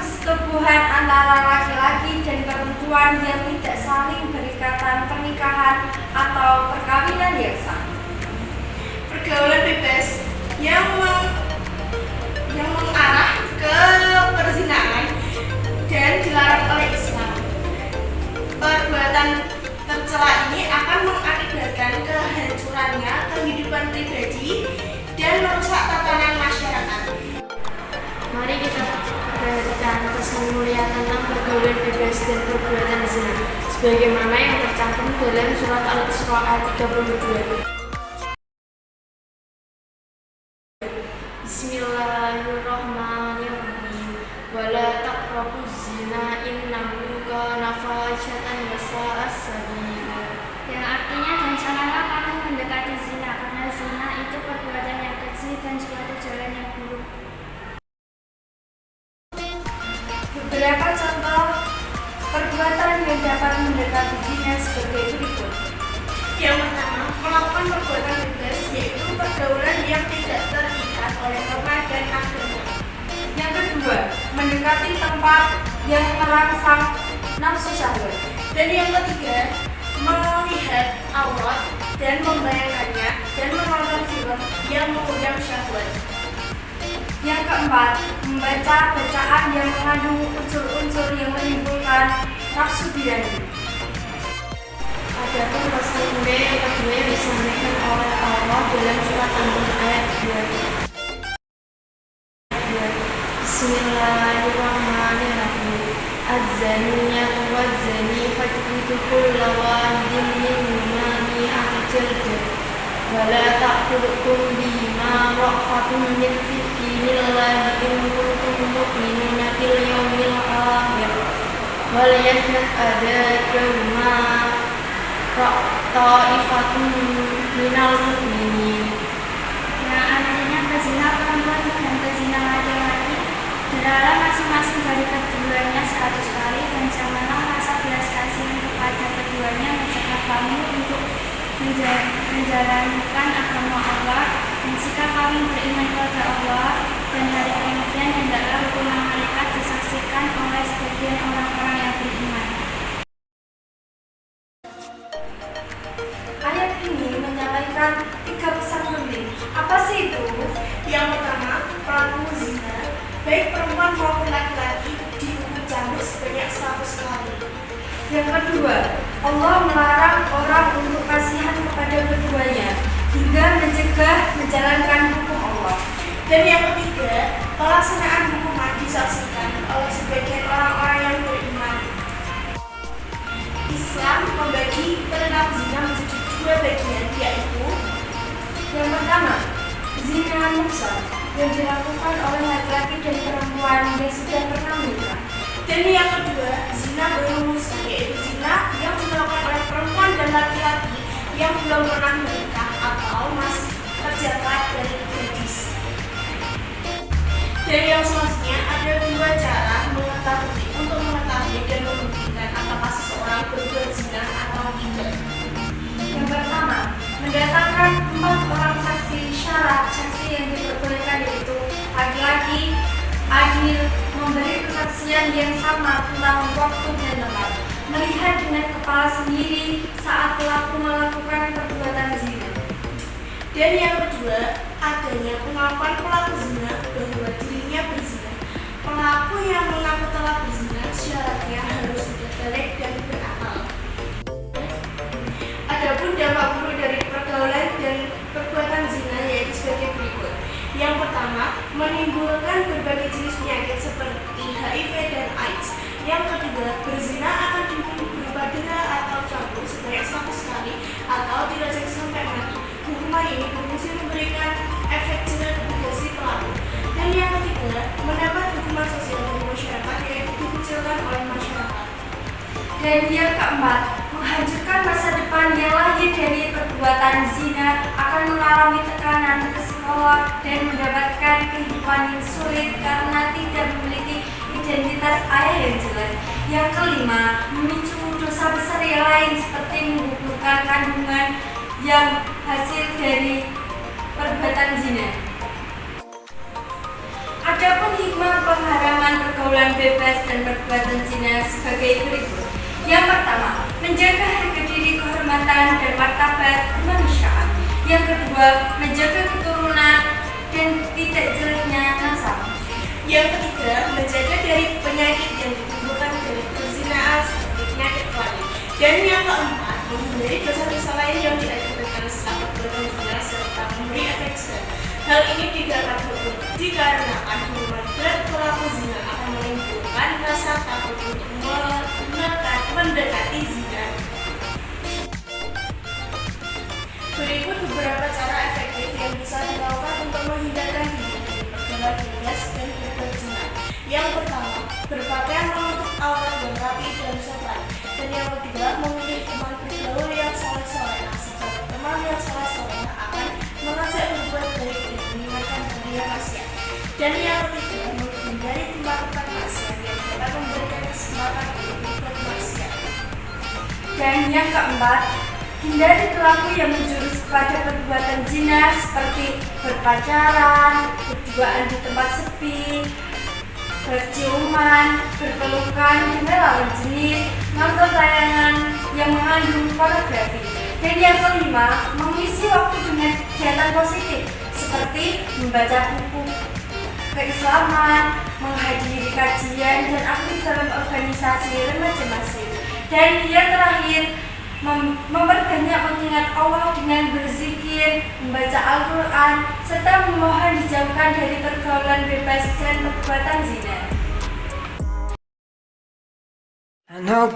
persetubuhan antara laki-laki dan perempuan yang tidak saling berikatan pernikahan atau perkawinan yang sah. Pergaulan bebas yang mengarah ke perzinahan dan dilarang oleh Islam. Perbuatan tercela ini akan mengakibatkan kehancurannya kehidupan pribadi dan merusak tatanan masyarakat. Mari kita perhatikan pesan mulia tentang pergaulan bebas dan perbuatan zina, sebagaimana yang tercantum dalam surat Al-Isra ayat 32. Bismillahirrahmanirrahim. Wala taqrabuz zina innahu kana fahisyatan wa sa'a sabila. Yang artinya, dan janganlah kamu mendekati zina, karena zina itu perbuatan yang keji dan suatu jalan yang buruk. Beberapa contoh perbuatan yang dapat mendekati zina sebagai berikut. Yang pertama, melakukan perbuatan bebas, yaitu pergaulan yang tidak terikat oleh norma dan agama. Yang kedua, mendekati tempat yang merangsang nafsu syahwat. Dan yang ketiga, melihat aurat dan membayangkannya dan menonton film yang mengundang syahwat. Yang keempat, membaca bacaan yang mengandung unsur-unsur yang menimbulkan nafsu birahi. Adapun pesan mulia yang kedua yang disampaikan oleh Allah dalam surat An-Nur ayat 2. Bismillahirrahmanirrahim. Az-zaniyatu waz-zani fajlidu kulla wahidin minhuma mi'ata jaldah. Wa la ta'khudhukum bihima ra'fatun fi dinillahi in kuntum mu'minina bil yawmil akhir. Wal yashhad adabahuma ta'ifatun minal mu'minin. Yang artinya, pezina perempuan dan pezina laki-laki dilarang masing-masing dari keduanya 100 kali, dan janganlah rasa belas kasihan kepada keduanya mencegah kamu untuk menjalankan agama Allah. Dan jika kamu beriman kepada Allah dan hari kemudian, hendaklah hukuman mereka disaksikan oleh sebagian orang-orang yang beriman. Ayat ini menyampaikan 3 pesan penting. Apa sih itu? Yang pertama, pelaku zina, baik perempuan maupun laki-laki, dihukum cambuk sebanyak 100 kali. Yang kedua, Allah melarang orang untuk kasihan kepada keduanya hingga mencegah menjalankan hukum Allah. Dan yang ketiga, pelaksanaan hukuman disaksikan oleh sebagian orang-orang yang beriman. Islam membagi tentang zina menjadi 2 bagian, yaitu Yang pertama, zina muhsan yang dilakukan oleh laki-laki dan perempuan yang sudah pernah menikah. dan yang kedua, zina berrumus, yaitu zina yang dilakukan oleh perempuan dan laki-laki yang belum pernah menikah atau masih terjaga dari gadis. Dan yang selanjutnya, ada 2 cara untuk mengetahui dan membuktikan apakah seseorang berbuat zina atau tidak. Yang pertama, mendatangkan 4 orang saksi syarat. Saksi yang diperbolehkan yaitu laki-laki, adil, memberi kesaksian yang sama tentang waktu dan tempat, melihat dengan kepala sendiri saat pelaku melakukan perbuatan zina. Dan yang kedua, adanya pengakuan pelaku zina bahwa dirinya berzina. Pelaku yang mengaku telah berzina syaratnya harus sudah balik dan berakal. Adapun dampak buruk dari pergaulan dan perbuatan zina yaitu sebagai berikut. Yang pertama, menimbulkan berbagai jenis penyakit seperti HIV dan AIDS. Yang kedua, berzina akan berupa denda atau cambuk sebanyak 100 kali atau dirajam sampai mati. Hukuman ini berfungsi memberikan efek jerah kepada si pelaku. Dan yang ketiga, mendapat hukuman sosial dari masyarakat yaitu dikucilkan oleh masyarakat. Dan yang keempat, menghancurkan masa depan yang lahir dari perbuatan zina, akan mengalami tekanan ke sekolah dan mendapatkan kehidupan yang sulit karena tidak memiliki identitas ayah yang jelas. Yang kelima, memicu dosa besar yang lain seperti menggugurkan kandungan yang hasil dari perbuatan zina. Ada Adapun hikmah pengharaman pergaulan bebas dan perbuatan zina sebagai berikut. Yang pertama, menjaga harga diri, kehormatan, dan martabat kemanusiaan. Yang kedua, menjaga keturunan dan tidak jeleknya nasab. Yang ketiga, menjaga dari penyakit yang ditimbulkan dari perzinaan seperti penyakit kelamin. Dan yang keempat, menghindari dosa-dosa lain yang diakibatkan setelah perbuatan zina serta memberi efek jerah. Hal ini tidak hukum dikarenakan hukuman berat pelaku zina akan menimbulkan rasa takut untuk mendekati zina. Berikut beberapa cara efektif yang bisa dilakukan untuk menghindarkan diri dari pergaulan bebas dan berbuat zina. Yang pertama, berpakaian menutup aurat yang rapi dan sopan. Dan yang kedua, memilih teman bergaul yang soleh-soleh, sebab teman yang soleh-soleh akan mengajak berbuat baik dan mengingatkan bahaya maksiat. Dan yang ketiga, menghindari tempat-tempat maksiat yang dapat memberikan kesempatan untuk berbuat maksiat. Dan yang keempat, hindari pelaku yang menjurus pada perbuatan zina seperti berpacaran, berduaan di tempat sepi, berciuman, berpelukan dengan lawan jenis, nonton tayangan yang mengandung pornografi. Dan yang kelima, mengisi waktu dengan kegiatan positif seperti membaca buku keislaman, menghadiri kajian, dan aktif dalam organisasi remaja masjid. Dan yang terakhir, memperbanyak mengingat Allah dengan berzikir, membaca Al-Quran, serta memohon dijauhkan dari pergaulan bebas dan perbuatan zina. I know